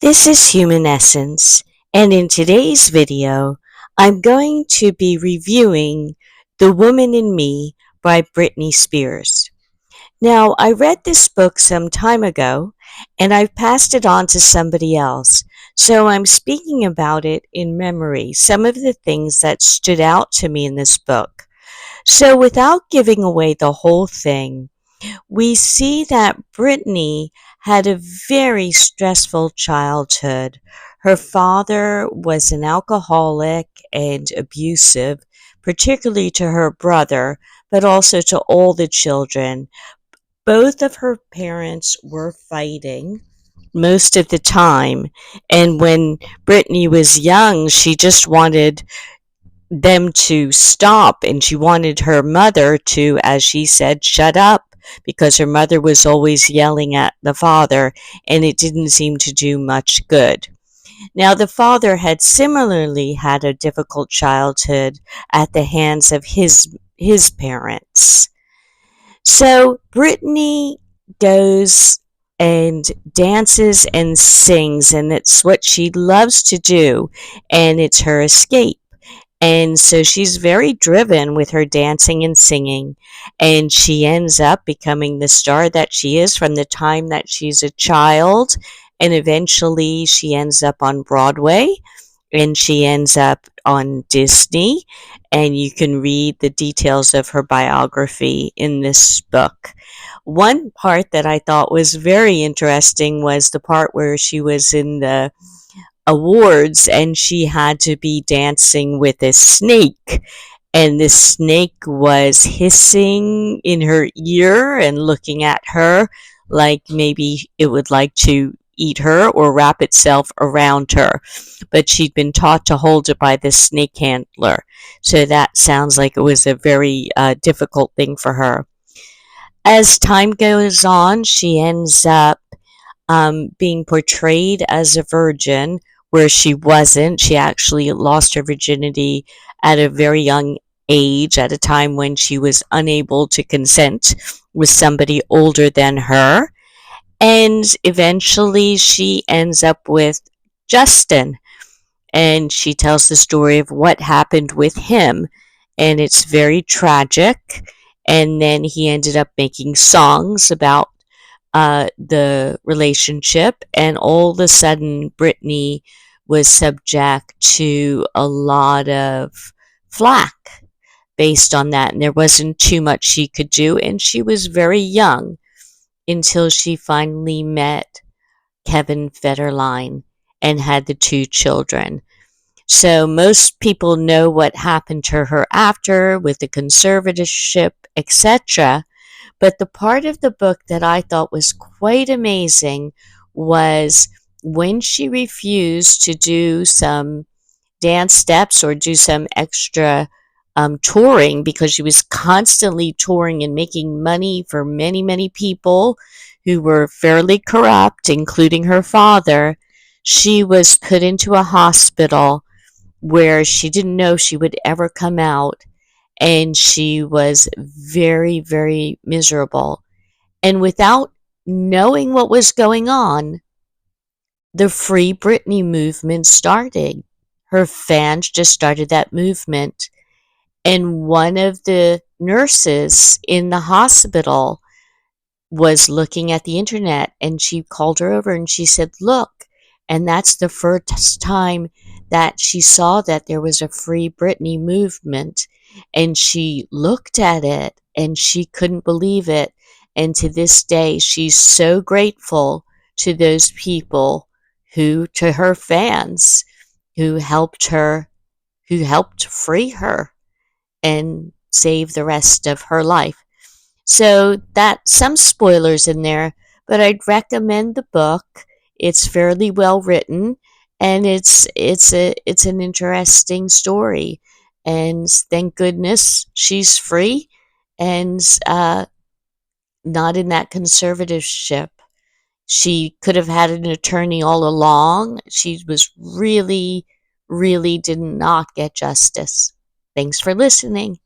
This is Human Essence, and in today's video, I'm going to be reviewing The Woman in Me by Britney Spears. Now, I read this book some time ago, and I've passed it on to somebody else, so I'm speaking about it in memory, some of the things that stood out to me in this book. So without giving away the whole thing, we see that Brittany had a very stressful childhood. Her father was an alcoholic and abusive, particularly to her brother, but also to all the children. Both of her parents were fighting most of the time, and when Brittany was young, she just wanted them to stop, and she wanted her mother to, as she said, shut up, because her mother was always yelling at the father, and it didn't seem to do much good. Now, the father had similarly had a difficult childhood at the hands of his parents. So Brittany goes and dances and sings, and it's what she loves to do, and it's her escape. And so she's very driven with her dancing and singing, and she ends up becoming the star that she is from the time that she's a child, and eventually she ends up on Broadway, and she ends up on Disney, and you can read the details of her biography in this book. One part that I thought was very interesting was the part where she was in the awards and she had to be dancing with a snake, and the snake was hissing in her ear and looking at her like maybe it would like to eat her or wrap itself around her, but she'd been taught to hold it by the snake handler, so that sounds like it was a very difficult thing for her. As time goes on, she ends up being portrayed as a virgin, where she wasn't. She actually lost her virginity at a very young age, at a time when she was unable to consent with somebody older than her. And eventually she ends up with Justin, and she tells the story of what happened with him, and it's very tragic. And then he ended up making songs about the relationship, and all of a sudden, Brittany was subject to a lot of flack based on that, and there wasn't too much she could do, and she was very young until she finally met Kevin Federline and had the two children. So most people know what happened to her after with the conservatorship, etc. But the part of the book that I thought was quite amazing was when she refused to do some dance steps or do some extra touring, because she was constantly touring and making money for many, many people who were fairly corrupt, including her father. She was put into a hospital where she didn't know she would ever come out, and she was very, very miserable. And without knowing what was going on, the Free Britney movement started. Her fans just started that movement. And one of the nurses in the hospital was looking at the internet, and she called her over and she said, "Look." And that's the first time that she saw that there was a Free Britney movement. And she looked at it and she couldn't believe it. And to this day, she's so grateful to those people who, to her fans, who helped her, who helped free her and save the rest of her life. So that some spoilers in there, but I'd recommend the book. It's fairly well written, and it's an interesting story. And thank goodness she's free and not in that conservatorship. She could have had an attorney all along. She was really, really did not get justice. Thanks for listening.